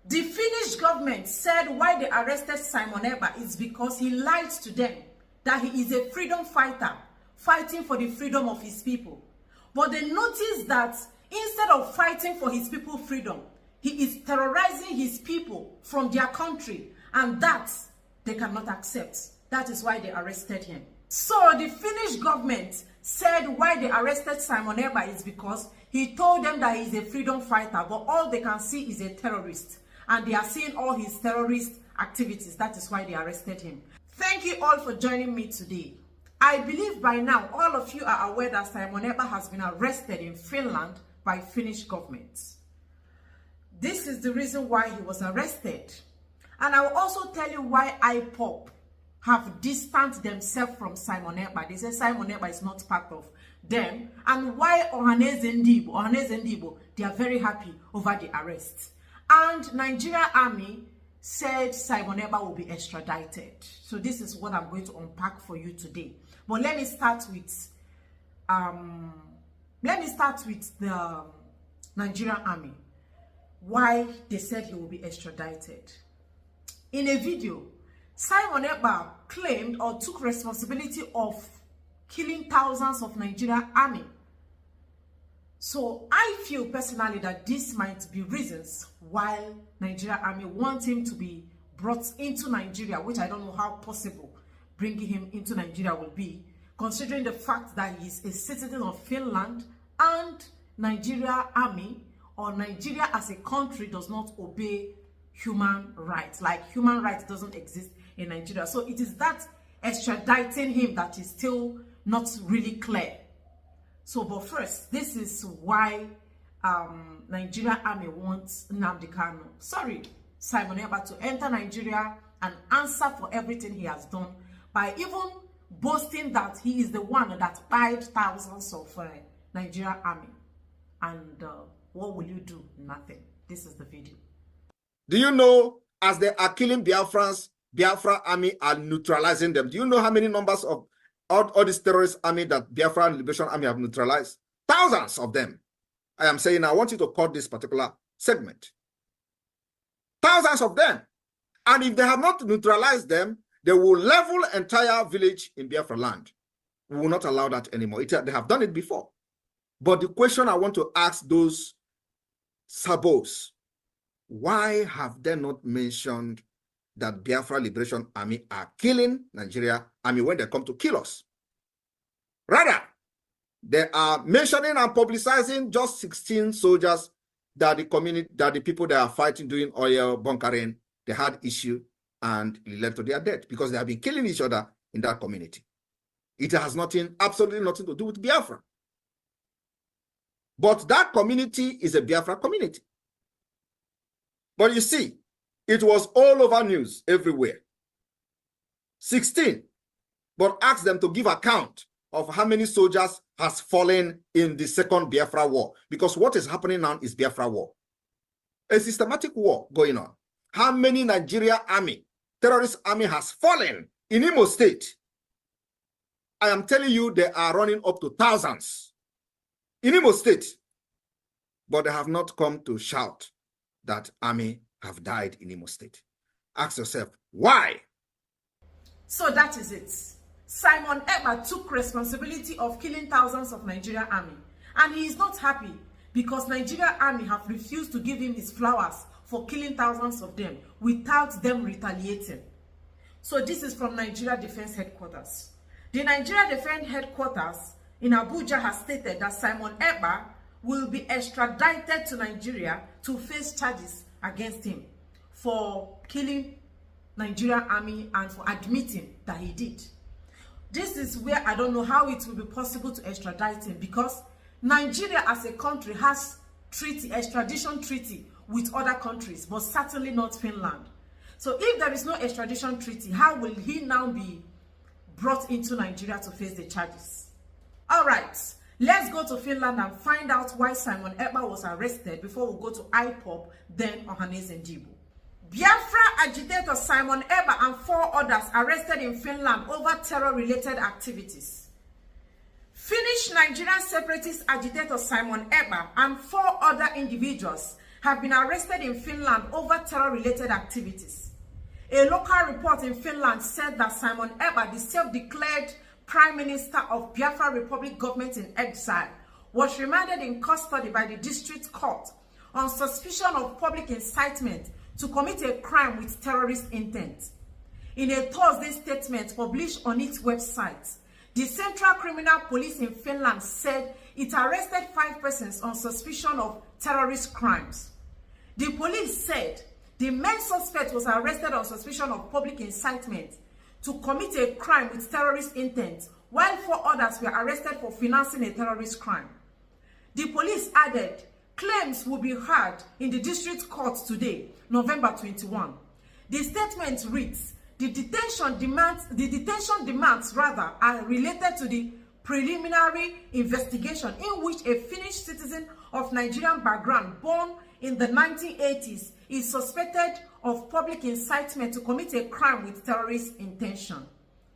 The Finnish government said why they arrested Simon Ekpa is because he lied to them that he is a freedom fighter fighting for the freedom of his people. But they noticed that instead of fighting for his people's freedom, he is terrorizing his people from their country, and that they cannot accept. That is why they arrested him. So the Finnish government said why they arrested Simon Ekpa is because he told them that he is a freedom fighter, but all they can see is a terrorist. And they are seeing all his terrorist activities. That is why they arrested him. Thank you all for joining me today. I believe by now all of you are aware that Simon Ekpa has been arrested in Finland by Finnish government. This is the reason why he was arrested. And I will also tell you why IPOB have distanced themselves from Simon Ekpa. They say Simon Ekpa is not part of them. And why Ohaneze Ndibo, they are very happy over the arrest. And Nigeria Army said Simon Ekpa will be extradited. So this is what I'm going to unpack for you today. But let me start with the Nigerian Army. Why they said he will be extradited. In a video, Simon Ekpa claimed or took responsibility of killing thousands of Nigerian Army. So I feel personally that this might be reasons why Nigerian Army want him to be brought into Nigeria, which I don't know how possible bringing him into Nigeria will be, considering the fact that he is a citizen of Finland and Nigeria Army or Nigeria as a country does not obey human rights. Like human rights doesn't exist in Nigeria. So it is that extraditing him that is still not really clear. So, but first, this is why Nigerian Army wants Simon Ekpa to enter Nigeria and answer for everything he has done by even boasting that he is the one that fired thousands of Nigerian Army. And what will you do? Nothing. This is the video. Do you know, as they are killing Biafrans, Biafra Army are neutralizing them? Do you know how many numbers of all these terrorist army that Biafra Liberation Army have neutralized? Thousands of them. I am saying I want you to cut this particular segment. Thousands of them. And if they have not neutralized them, they will level entire village in Biafra land. We will not allow that anymore. They have done it before. But the question I want to ask those sabos, why have they not mentioned that Biafra Liberation Army are killing Nigeria Army when they come to kill us? Rather, they are mentioning and publicizing just 16 soldiers that the community, that the people that are fighting doing oil bunkering, they had issue and it led to their death because they have been killing each other in that community. It has nothing, absolutely nothing to do with Biafra. But that community is a Biafra community. But you see, it was all over news everywhere. 16, but ask them to give account of how many soldiers has fallen in the second Biafra war. Because what is happening now is Biafra war. A systematic war going on. How many Nigeria army, terrorist army has fallen in Imo State? I am telling you, they are running up to thousands in Imo State. But they have not come to shout that army have died in Imo State. Ask yourself, why? So that is it. Simon Ekpa took responsibility of killing thousands of Nigerian Army. And he is not happy because Nigerian Army have refused to give him his flowers for killing thousands of them without them retaliating. So this is from Nigeria Defense Headquarters. The Nigeria Defense Headquarters in Abuja has stated that Simon Ekpa will be extradited to Nigeria to face charges against him for killing Nigerian Army and for admitting that he did. This is where I don't know how it will be possible to extradite him because Nigeria as a country has extradition treaty with other countries, but certainly not Finland. So if there is no extradition treaty, how will he now be brought into Nigeria to face the charges? All right, let's go to Finland and find out why Simon Ekpa was arrested before we go to IPOB, then Ohaneze Ndibo. Biafra agitator Simon Ekpa and 4 others arrested in Finland over terror-related activities. Finnish Nigerian separatist agitator Simon Ekpa and 4 other individuals have been arrested in Finland over terror-related activities. A local report in Finland said that Simon Ekpa, the self-declared Prime Minister of Biafra Republic government in exile, was remanded in custody by the district court on suspicion of public incitement to commit a crime with terrorist intent. In a Thursday statement published on its website, the Central Criminal Police in Finland said it arrested 5 persons on suspicion of terrorist crimes. The police said the main suspect was arrested on suspicion of public incitement to commit a crime with terrorist intent, while 4 others were arrested for financing a terrorist crime. The police added claims will be heard in the district court today, November 21. The statement reads, the detention demands are related to the preliminary investigation in which a Finnish citizen of Nigerian background born in the 1980s is suspected of public incitement to commit a crime with terrorist intention.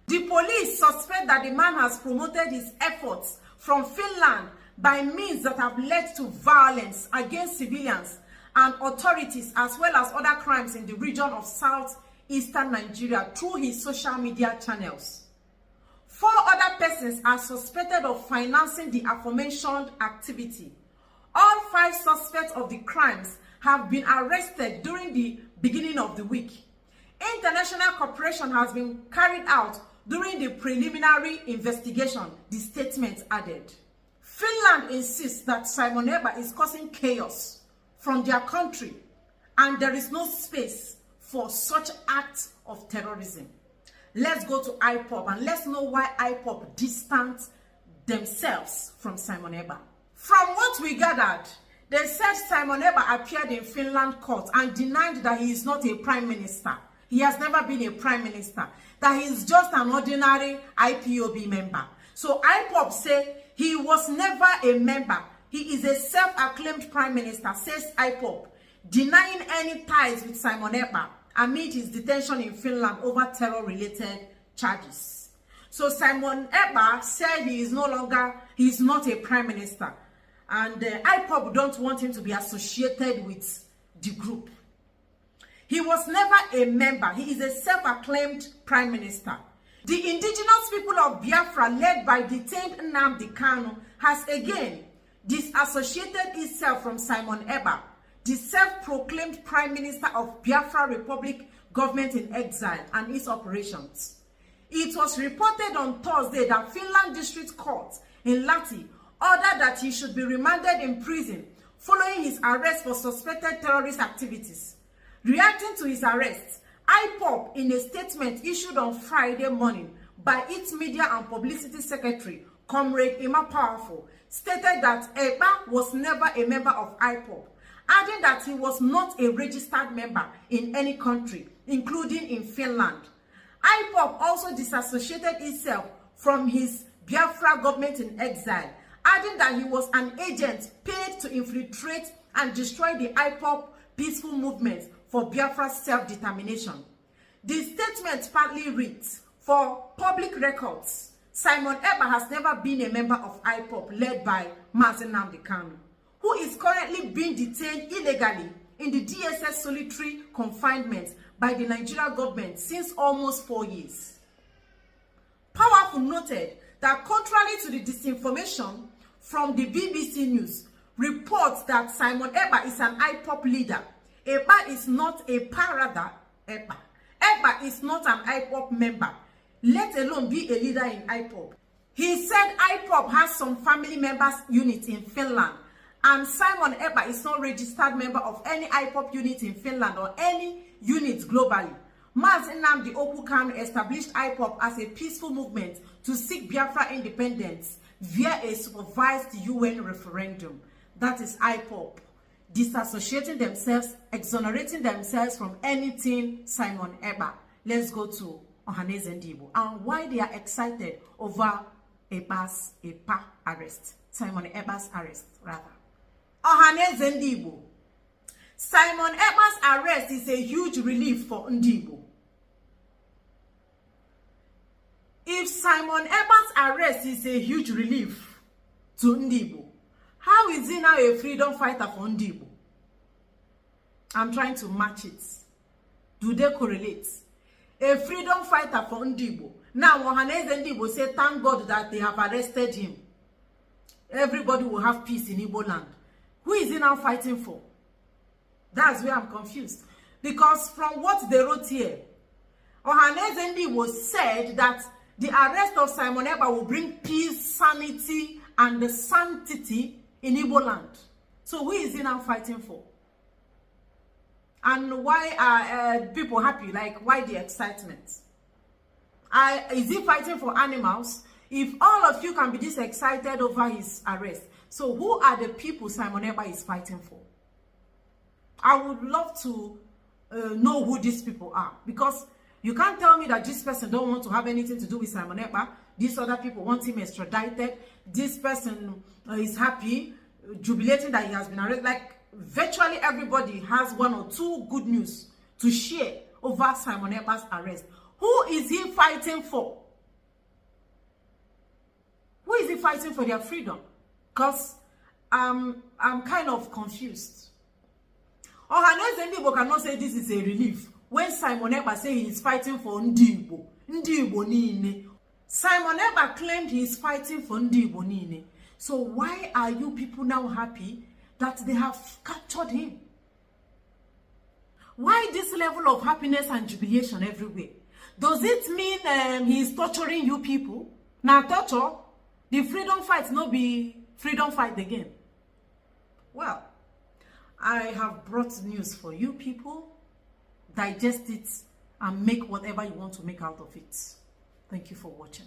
The police suspect that the man has promoted his efforts from Finland by means that have led to violence against civilians and authorities, as well as other crimes in the region of southeastern Nigeria through his social media channels. 4 other persons are suspected of financing the aforementioned activity. All 5 suspects of the crimes have been arrested during the beginning of the week. International cooperation has been carried out during the preliminary investigation, the statement added. Finland insists that Simon Ekpa is causing chaos from their country, and there is no space for such acts of terrorism. Let's go to IPOB and let's know why IPOB distanced themselves from Simon Ekpa. From what we gathered, they said Simon Ekpa appeared in Finland court and denied that he is not a prime minister. He has never been a prime minister, that he is just an ordinary IPOB member. So IPOB say he was never a member. He is a self-acclaimed prime minister, says IPOB, denying any ties with Simon Ekpa amid his detention in Finland over terror-related charges. So Simon Ekpa said he is not a prime minister, and IPOB don't want him to be associated with the group. He was never a member. He is a self-acclaimed prime minister. The indigenous people of Biafra, led by detained Nnamdi Kanu, has again disassociated itself from Simon Ekpa, the self-proclaimed Prime Minister of Biafra Republic government in exile, and its operations. It was reported on Thursday that Finland District Court in Lahti ordered that he should be remanded in prison following his arrest for suspected terrorist activities. Reacting to his arrest, IPOB, in a statement issued on Friday morning by its media and publicity secretary, Comrade Emma Powerful, stated that Ekpa was never a member of IPOB, adding that he was not a registered member in any country, including in Finland. IPOB also disassociated itself from his Biafra government in exile, adding that he was an agent paid to infiltrate and destroy the IPOB peaceful movement for Biafra's self-determination. The statement partly reads, for public records, Simon Ekpa has never been a member of IPOB led by Nnamdi Kanu, who is currently being detained illegally in the DSS solitary confinement by the Nigerian government since almost 4 years. Powerful noted that contrary to the disinformation from the BBC News, reports that Simon Ekpa is an IPOB leader, Ekpa is not a parada Ekpa. Ekpa is not an IPOB member, let alone be a leader in IPOB. He said IPOB has some family members unit in Finland, and Simon Ekpa is not registered member of any IPOB unit in Finland or any unit globally. Nnamdi Kanu established IPOB as a peaceful movement to seek Biafra independence via a supervised UN referendum. That is IPOB disassociating themselves, exonerating themselves from anything Simon Ekpa. Let's go to Ohaneze Ndigbo and why they are excited over Ekpa's arrest. Simon Ekpa's arrest, rather. Ohaneze Ndigbo. Simon Ekpa's arrest is a huge relief for Ndigbo. If Simon Ekpa's arrest is a huge relief to Ndigbo, how is he now a freedom fighter for Ndigbo? I'm trying to match it. Do they correlate? A freedom fighter for Ndibo. Now, Ohaneze Ndibo say, thank God that they have arrested him. Everybody will have peace in Igbo land. Who is he now fighting for? That's where I'm confused. Because from what they wrote here, Ohaneze Ndibo said that the arrest of Simon Ekpa will bring peace, sanity, and the sanctity in Igbo land. So who is he now fighting for? And why are people happy? Like, why the excitement? Is he fighting for animals? If all of you can be this excited over his arrest, so who are the people Simon Ekpa is fighting for? I would love to know who these people are, because you can't tell me that this person don't want to have anything to do with Simon Ekpa. These other people want him extradited. This person is happy, jubilating that he has been arrested. Like, virtually everybody has one or two good news to share over Simon Ekpa's arrest. Who is he fighting for? Who is he fighting for their freedom? Because I'm kind of confused. Ohaneze Ndibo cannot say this is a relief when Simon Ekpa say he is fighting for Ndibo. Ndibo Nine. Simon Ekpa claimed he is fighting for Ndibo Nine. So why are you people now happy that they have captured him? Why this level of happiness and jubilation everywhere? Does it mean he is torturing you people? Now torture, the freedom fight not be freedom fight again. Well, I have brought news for you people. Digest it and make whatever you want to make out of it. Thank you for watching.